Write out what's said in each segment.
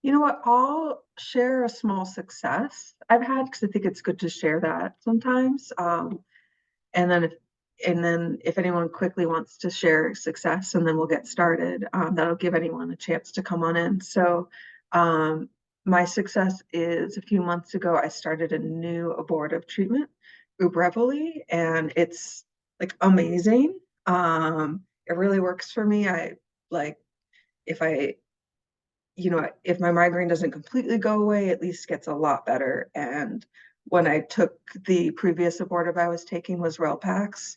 You know what? I'll share a small success I've had because I think it's good to share that sometimes. And then if if anyone quickly wants to share success, and then we'll get started. That'll give anyone a chance to come on in. So, um, my success is a few months ago, I started a new abortive treatment, Ubrevely, and it's like amazing. It really works for me. I like if I if my migraine doesn't completely go away, at least gets a lot better. And when I took the previous abortive I was taking was Relpax,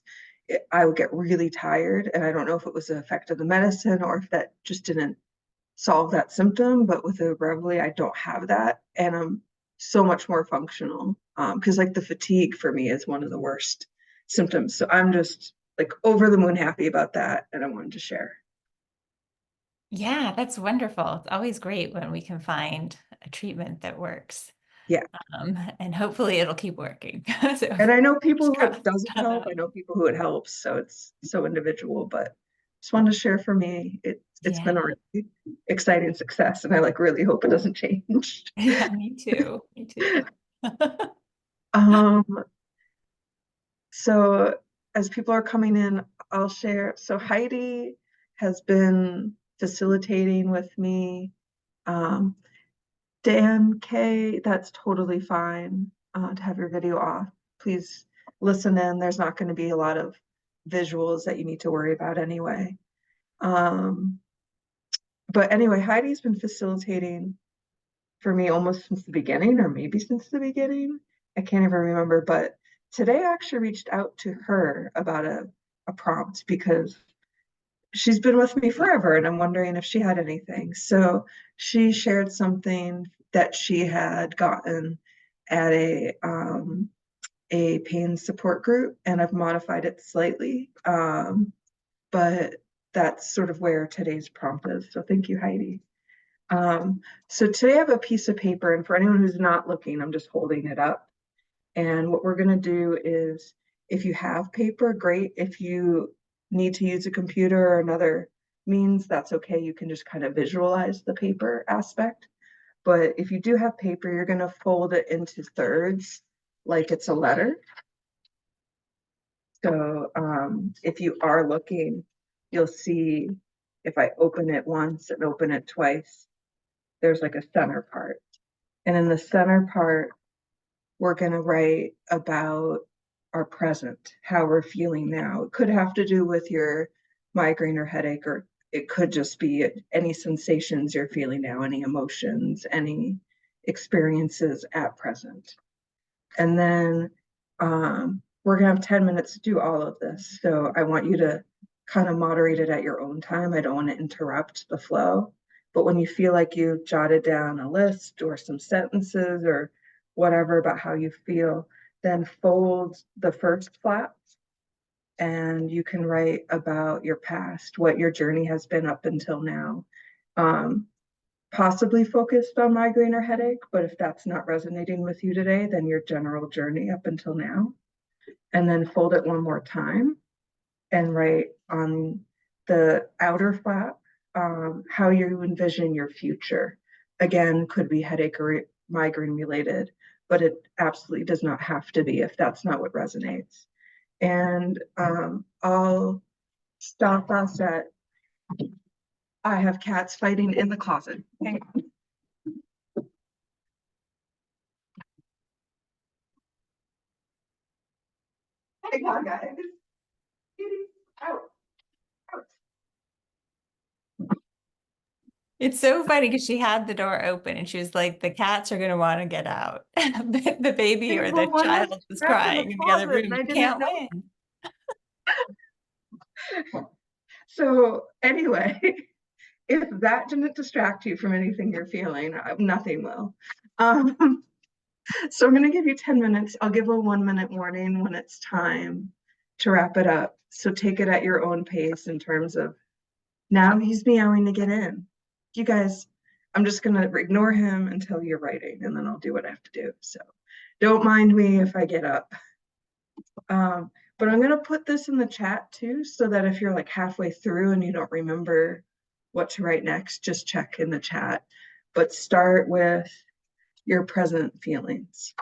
I would get really tired. And I don't know if it was the effect of the medicine or if that just didn't solve that symptom. But with the Reveille, I don't have that. And I'm so much more functional. Because like the fatigue for me is one of the worst symptoms. So I'm just like over the moon happy about that. And I wanted to share. Yeah, that's wonderful. It's always great when we can find a treatment that works. Yeah. And hopefully it'll keep working. So And I know people fingers who it crossed doesn't on help. that. I know people who it helps. So it's so individual, but just wanted to share for me. It's Yeah. been a really exciting success, and I like really hope it doesn't change. Yeah, me too. Me too. Um, so as people are coming in, I'll share. So Heidi has been facilitating with me. Um, Dan K, that's totally fine to have your video off. Please listen in. There's not going to be a lot of visuals that you need to worry about anyway. Um, but anyway, Heidi's been facilitating for me almost since the beginning, or maybe since the beginning. I can't even remember. But today I actually reached out to her about a prompt because she's been with me forever and I'm wondering if she had anything. So she shared something that she had gotten at a pain support group, and I've modified it slightly. But that's sort of where today's prompt is. So thank you, Heidi. So today I have a piece of paper, and for anyone who's not looking, I'm just holding it up. And what we're going to do is, if you have paper, great. If you need to use a computer or another means, that's okay. You can just kind of visualize the paper aspect. But if you do have paper, you're going to fold it into thirds like it's a letter. So if you are looking, you'll see if I open it once and open it twice, there's like a center part. And in the center part, we're going to write about our present, how we're feeling now. It could have to do with your migraine or headache, or it could just be any sensations you're feeling now, any emotions, any experiences at present. And then we're going to have 10 minutes to do all of this. So I want you to kind of moderate it at your own time. I don't want to interrupt the flow. But when you feel like you've jotted down a list or some sentences or whatever about how you feel, then fold the first flap and you can write about your past, what your journey has been up until now. Um, Possibly focused on migraine or headache, but if that's not resonating with you today, then your general journey up until now. And then fold it one more time and write on the outer flap how you envision your future. Again, could be headache or migraine related, but it absolutely does not have to be if that's not what resonates. And I'll stop us at I have cats fighting in the closet. Hang on. Hang on, guys. Out, out. It's so funny because she had the door open and she was like, the cats are going to want to get out. The baby or the Well, one was child was trapped in the crying in the other closet room. and You I didn't can't know. win. So anyway, if that didn't distract you from anything you're feeling, nothing will. Um, so I'm going to give you 10 minutes. I'll give a 1 minute warning when it's time to wrap it up. So take it at your own pace in terms of now he's meowing to get in. You guys, I'm just going to ignore him until you're writing, and then I'll do what I have to do. So don't mind me if I get up. But I'm going to put this in the chat too, so that if you're like halfway through and you don't remember what to write next, just check in the chat. but start with your present feelings.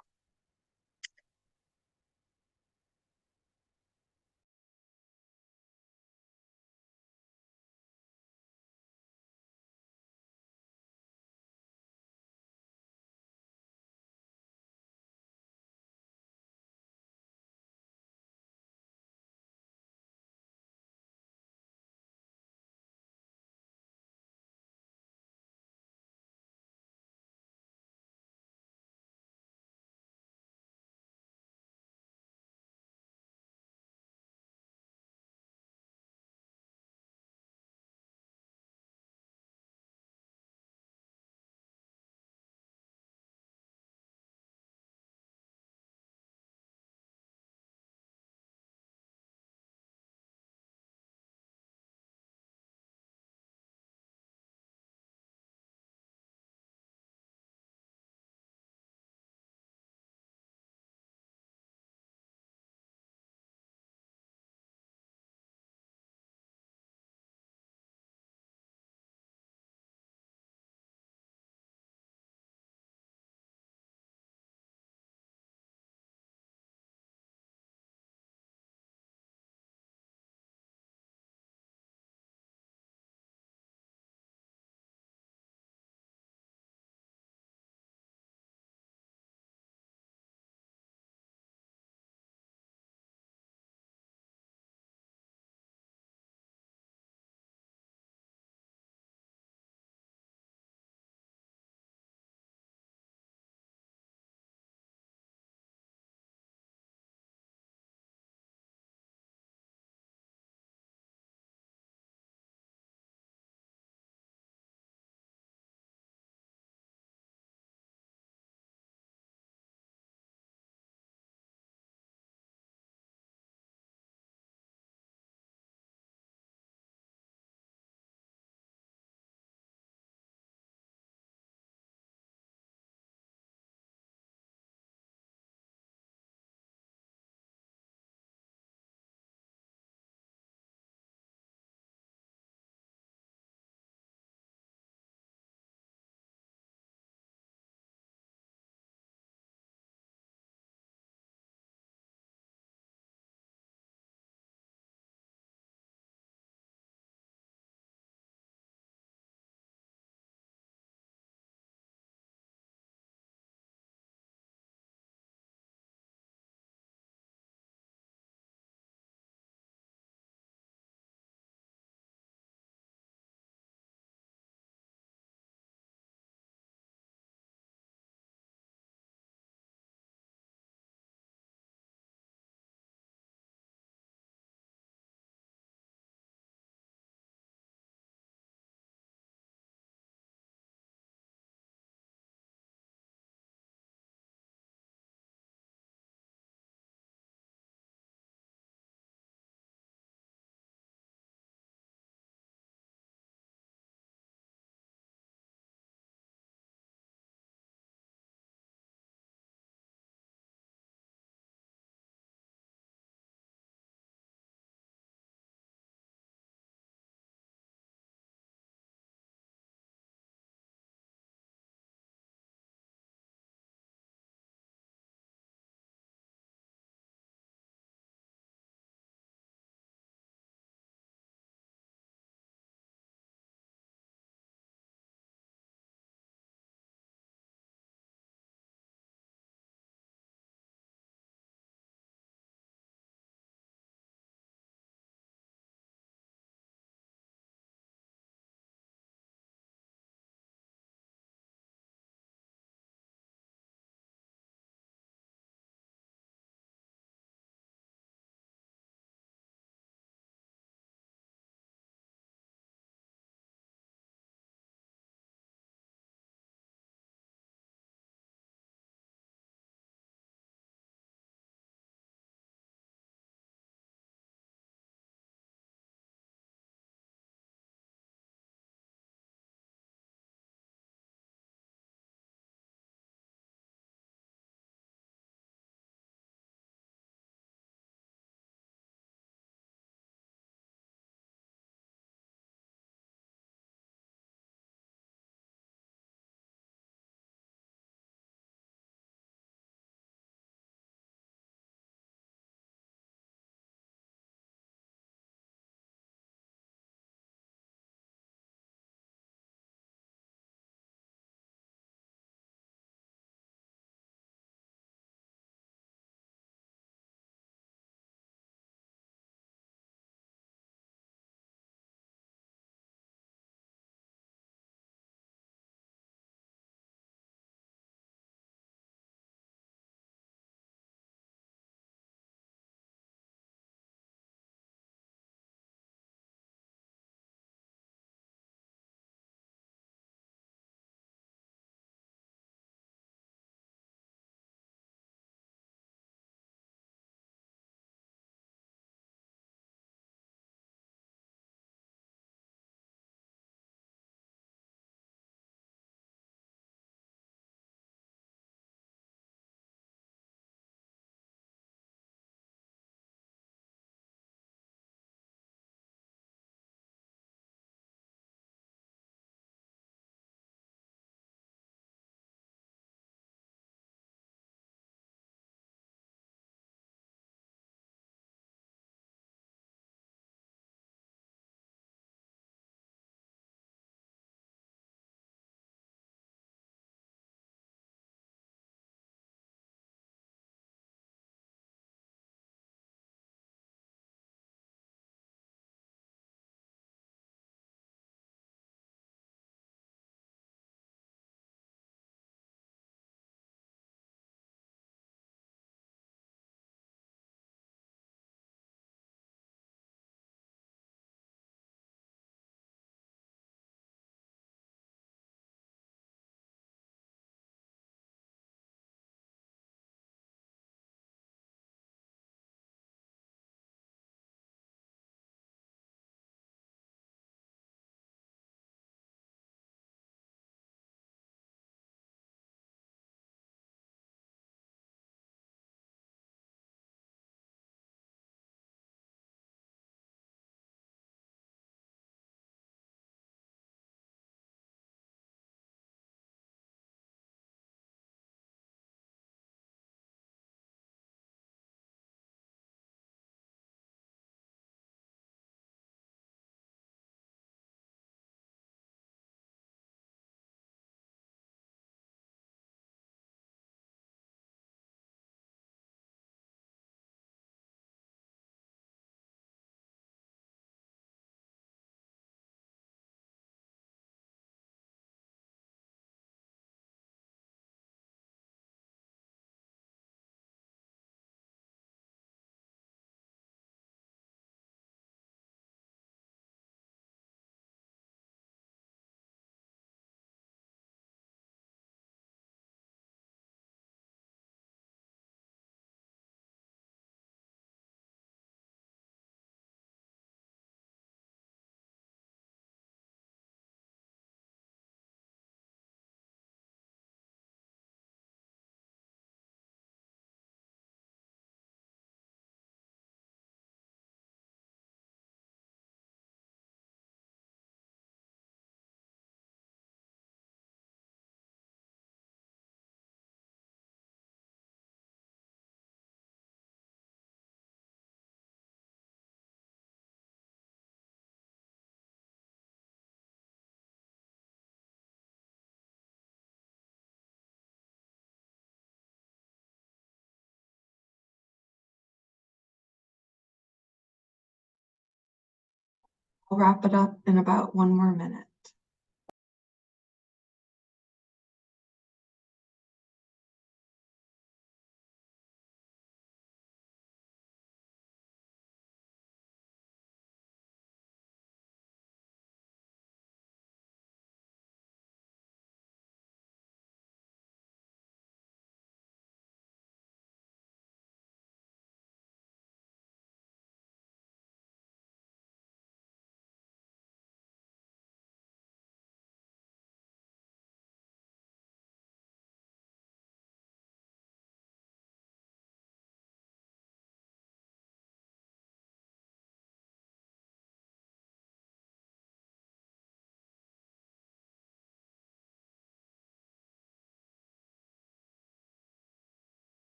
I'll wrap it up in about 1 more minute.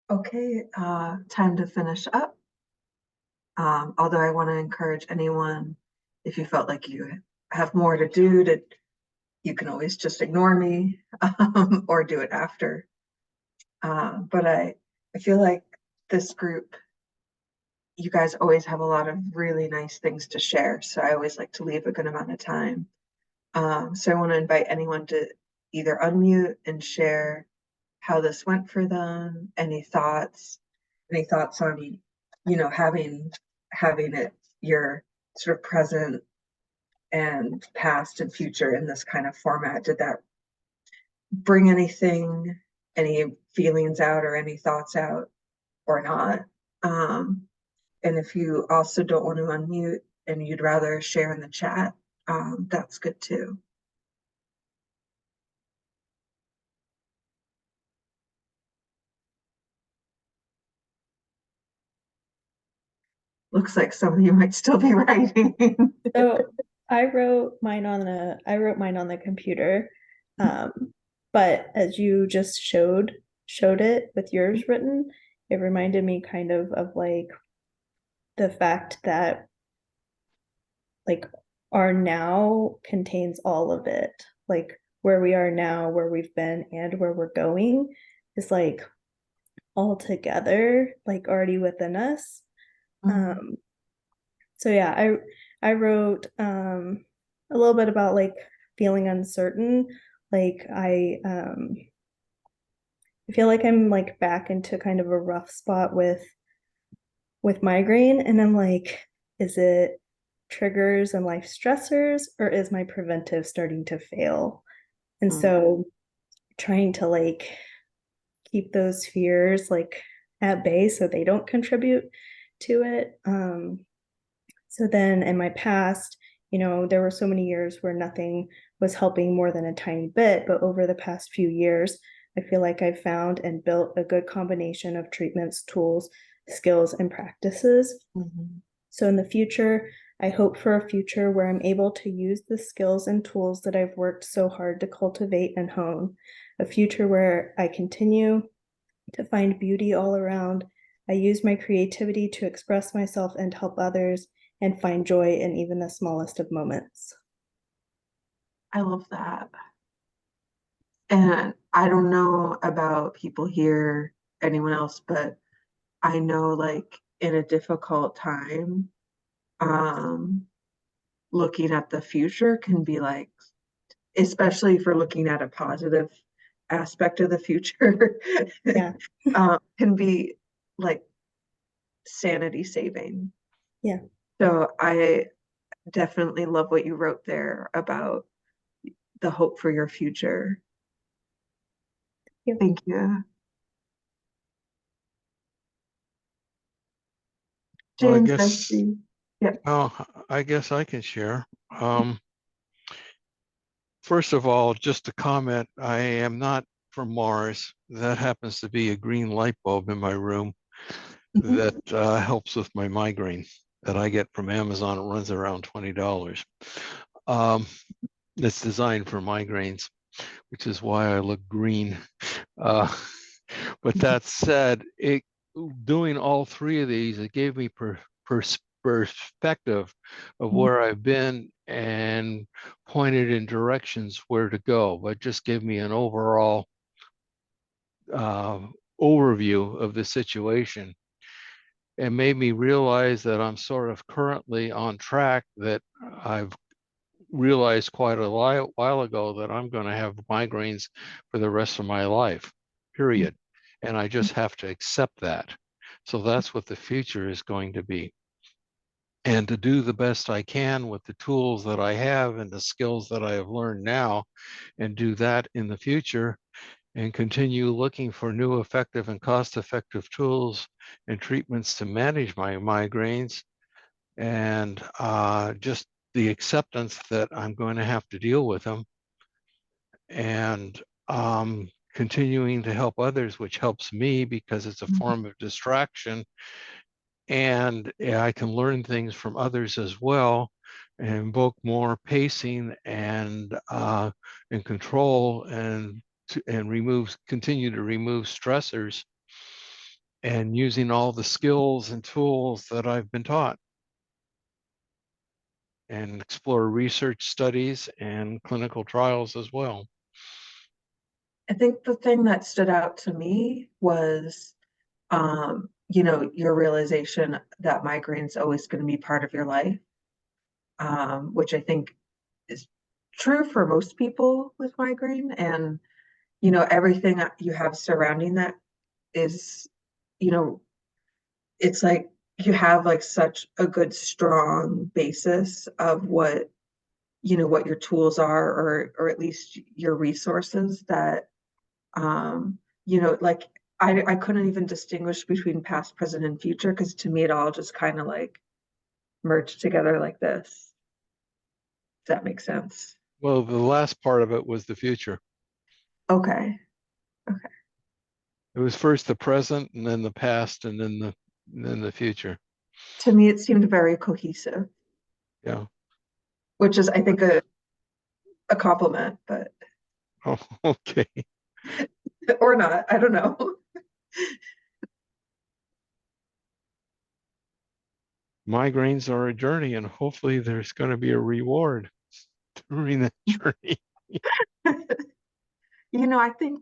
Okay, time to finish up. Although I want to encourage anyone, if you felt like you have more to do, you can always just ignore me or do it after. But I feel like this group, you guys always have a lot of really nice things to share. So I always like to leave a good amount of time. So I want to invite anyone to either unmute and share how this went for them, any thoughts on, having it your sort of present and past and future in this kind of format. Did that bring any feelings out or any thoughts out or not? And if you also don't want to unmute and you'd rather share in the chat, that's good too. Looks like some of you might still be writing. So I wrote mine on the computer. But as you just showed it with yours written, it reminded me kind of like the fact that like our now contains all of it. Like where we are now, where we've been, and where we're going is like all together, like already within us. Um, so yeah, I wrote a little bit about like feeling uncertain. Like I feel like I'm like back into kind of a rough spot with migraine, and I'm like, is it triggers and life stressors, or is my preventive starting to fail? And so trying to like keep those fears like at bay so they don't contribute to it. So then in my past, there were so many years where nothing was helping more than a tiny bit. But over the past few years, I feel like I've found and built a good combination of treatments, tools, skills, and practices. So in the future, I hope for a future where I'm able to use the skills and tools that I've worked so hard to cultivate and hone. A future where I continue to find beauty all around. I use my creativity to express myself and help others, and find joy in even the smallest of moments. I love that. And I don't know about people here, anyone else, but I know like in a difficult time, looking at the future can be like, especially for looking at a positive aspect of the future, Yeah. can be like sanity saving. Yeah. So I definitely love what you wrote there about the hope for your future. Thank you. Well, James, I see. Yeah. I guess I can share. First of all, just a comment, I am not from Mars. That happens to be a green light bulb in my room that helps with my migraine that I get from Amazon. It runs around $20. It's designed for migraines, which is why I look green. But that said, doing all three of these, it gave me perspective of Mhm. where I've been and pointed in directions where to go, but just gave me an overall uh, overview of the situation and made me realize that I'm sort of currently on track, that I've realized quite a while ago that I'm going to have migraines for the rest of my life, period. And I just have to accept that. So that's what the future is going to be. And to do the best I can with the tools that I have and the skills that I have learned now, and do that in the future, and continue looking for new effective and cost-effective tools and treatments to manage my migraines, and just the acceptance that I'm going to have to deal with them, and continuing to help others, which helps me because it's a form of distraction, and I can learn things from others as well, and invoke more pacing and control, and continue to remove stressors, and using all the skills and tools that I've been taught, and explore research studies and clinical trials as well. I think the thing that stood out to me was, you know, your realization that migraine's always going to be part of your life, which I think is true for most people with migraine. And, you know, everything that you have surrounding that is, you know, it's like you have like such a good, strong basis of what, you know, what your tools are, or at least your resources that, you know, like I couldn't even distinguish between past, present, and future, because to me it all just kind of like merged together like this. Does that make sense? Well, the last part of it was the future. Okay. Okay. It was first the present, and then the past, and then the future. To me, it seemed very cohesive, Yeah. which is, I think, a compliment, but Oh, okay. or not. I don't know. Migraines are a journey, and hopefully there's going to be a reward during that journey. You know, I think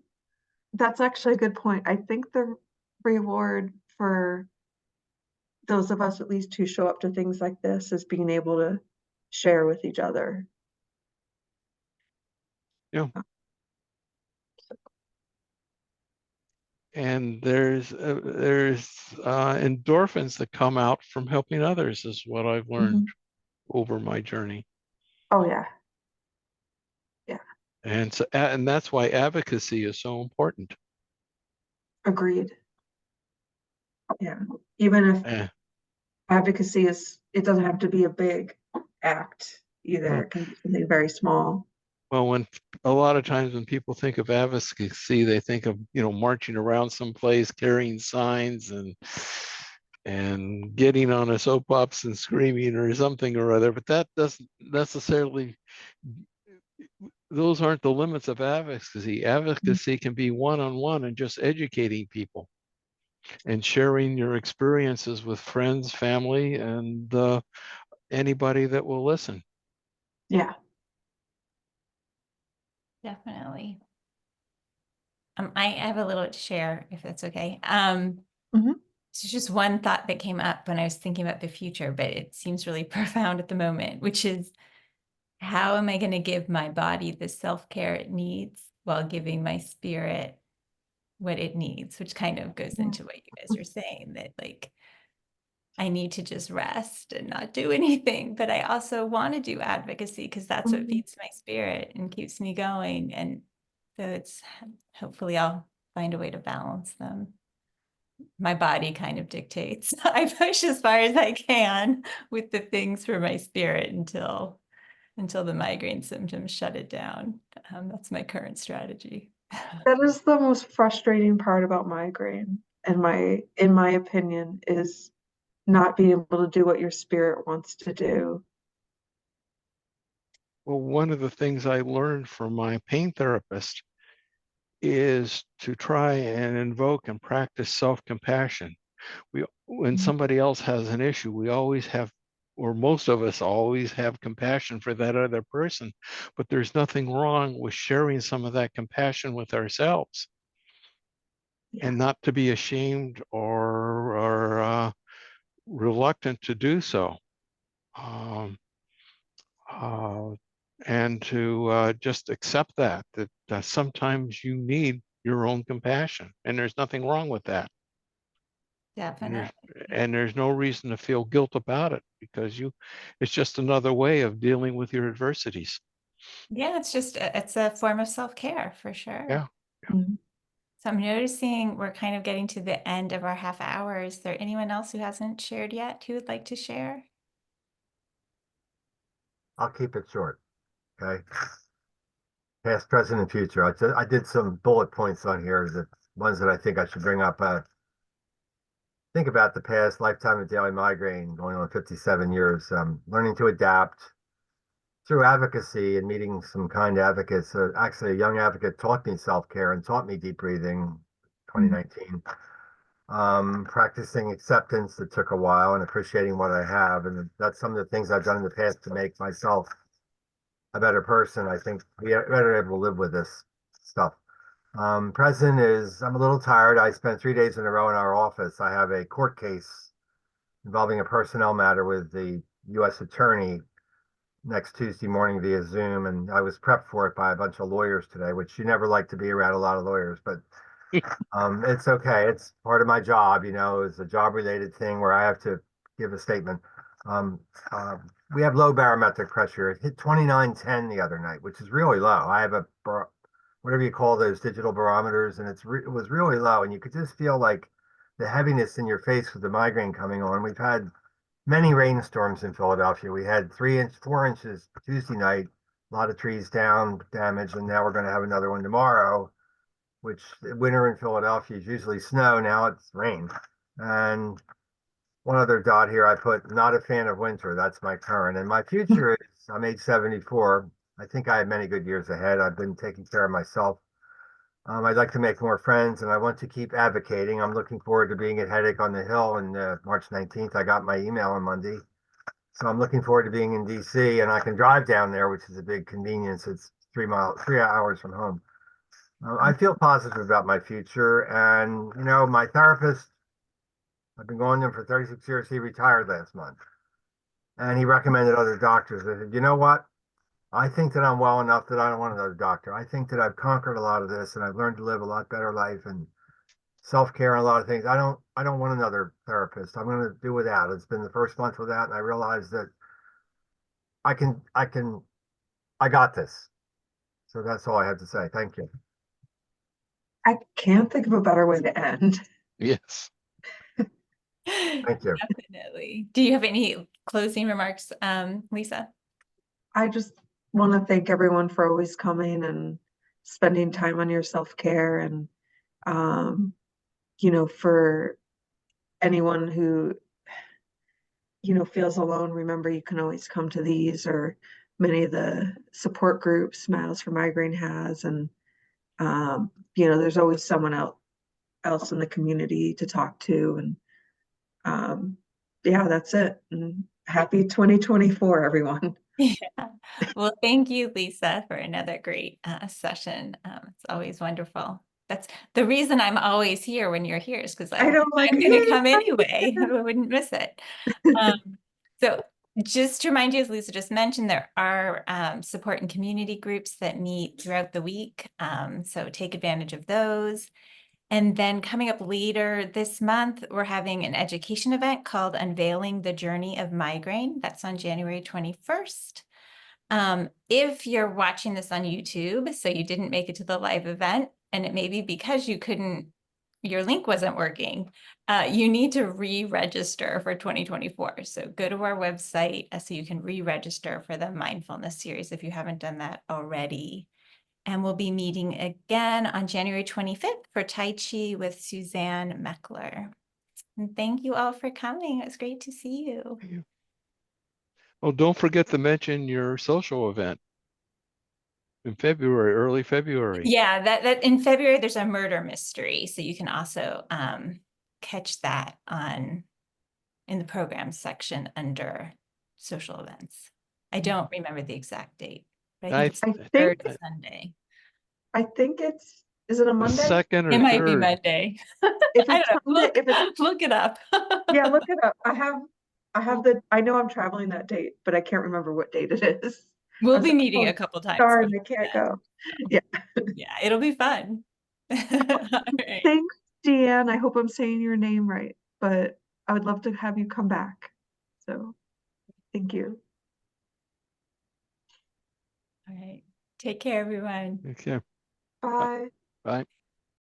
that's actually a good point. I think the reward for those of us, at least, who show up to things like this is being able to share with each other. Yeah. And there's endorphins that come out from helping others, is what I've learned over my journey. Oh yeah. Yeah. And so, and that's why advocacy is so important. Agreed. Yeah. Even if Eh, advocacy is, it doesn't have to be a big act either. mm. It can be something very small. Well, when a lot of times when people think of advocacy, they think of, you know, marching around someplace carrying signs and getting on a soapbox and screaming or something or other, but that doesn't necessarily, those aren't the limits of advocacy. Advocacy can be one-on-one and just educating people and sharing your experiences with friends, family, and anybody that will listen. Yeah. Definitely. I have a little to share, if that's okay. Mhm. So just one thought that came up when I was thinking about the future, but it seems really profound at the moment, which is, how am I going to give my body the self-care it needs while giving my spirit what it needs, which kind of goes into what you guys are saying, that like I need to just rest and not do anything, but I also want to do advocacy because that's what feeds my spirit and keeps me going. And so it's, hopefully I'll find a way to balance them. My body kind of dictates. I push as far as I can with the things for my spirit until the migraine symptoms shut it down. That's my current strategy. That is the most frustrating part about migraine, in my opinion, is not being able to do what your spirit wants to do. Well, one of the things I learned from my pain therapist is to try and invoke and practice self-compassion. When somebody else has an issue, we always have, or most of us always have compassion for that other person, but there's nothing wrong with sharing some of that compassion with ourselves. Yeah. And not to be ashamed or reluctant to do so. And to just accept that sometimes you need your own compassion, and there's nothing wrong with that. Definitely. And there's no reason to feel guilt about it, because it's just another way of dealing with your adversities. Yeah, it's a form of self-care for sure. Yeah. Mhm. So I'm noticing we're kind of getting to the end of our half hour. Is there anyone else who hasn't shared yet who would like to share? I'll keep it short. Okay. Past, present, and future. I did some bullet points on here, the ones that I think I should bring up. Think about the past lifetime of daily migraine, going on 57 years. Learning to adapt through advocacy and meeting some kind advocates. Actually, a young advocate taught me self-care and taught me deep breathing, 2019. Practicing acceptance that took a while, and appreciating what I have. And that's some of the things I've done in the past to make myself a better person. I think we are better able to live with this stuff. Present is I'm a little tired. I spent 3 days in a row in our office. I have a court case involving a personnel matter with the U.S. attorney next Tuesday morning via Zoom, and I was prepped for it by a bunch of lawyers today, which you never like to be around a lot of lawyers, but it's okay. It's part of my job, it's a job related thing where I have to give a statement. Um, we have low barometric pressure. It hit 2910 the other night, which is really low. I have whatever you call those digital barometers, and it was really low, and you could just feel like the heaviness in your face with the migraine coming on. We've had many rainstorms in Philadelphia. We had 4 inches Tuesday night, a lot of trees down, damaged, and now we're going to have another one tomorrow, which winter in Philadelphia is usually snow. Now it's rain. And one other dot here, I put not a fan of winter. That's my current. And my future is I'm age 74. I think I have many good years ahead. I've been taking care of myself. I'd like to make more friends, and I want to keep advocating. I'm looking forward to being at Headache on the Hill on March 19th. I got my email on Monday. So I'm looking forward to being in DC, and I can drive down there, which is a big convenience. It's 3 hours from home. I feel positive about my future, and my therapist, I've been going to him for 36 years. He retired last month, and he recommended other doctors. I said, you know what? I think that I'm well enough that I don't want another doctor. I think that I've conquered a lot of this, and I've learned to live a lot better life and self-care and a lot of things. I don't want another therapist. I'm going to do without. It's been the first month without, and I realized that I got this. So that's all I have to say. Thank you. I can't think of a better way to end. Yes. Thank you. Definitely. Do you have any closing remarks, Lisa? I just want to thank everyone for always coming and spending time on your self-care, and for anyone who feels alone, remember you can always come to these or many of the support groups Smiles for Migraine has, and there's always someone else in the community to talk to, and yeah, that's it. And happy 2024, everyone. Yeah. Well, thank you, Lisa, for another great session. It's always wonderful. That's the reason I'm always here when you're here, is because I'm going to come anyway. I wouldn't miss it. So just to remind you, as Lisa just mentioned, there are support and community groups that meet throughout the week. So take advantage of those. And then coming up later this month, we're having an education event called Unveiling the Journey of Migraine. That's on January 21st. If you're watching this on YouTube, so you didn't make it to the live event, and it may be because your link wasn't working, you need to re-register for 2024. So go to our website so you can re-register for the mindfulness series if you haven't done that already. And we'll be meeting again on January 25th for Tai Chi with Suzanne Meckler. And thank you all for coming. It was great to see you. Oh, don't forget to mention your social event. In February, early February. Yeah, that in February there's a murder mystery, so you can also catch that in the program section under social events. I don't remember the exact date, but I think it's I the third think, Sunday. I think is it a The Monday? second or It might be third. Monday. If I it's don't know. Sunday, if it's, Look it up. yeah, look it up. I have I know I'm traveling that date, but I can't remember what date it is. We'll I'm be so- meeting oh, a couple times. Darn, before I can't then. go. Yeah. Yeah, it'll be fun. All right. Thanks, Deanne. I hope I'm saying your name right, but I would love to have you come back. So, thank you. All right. Take care, everyone. Okay, Bye. bye.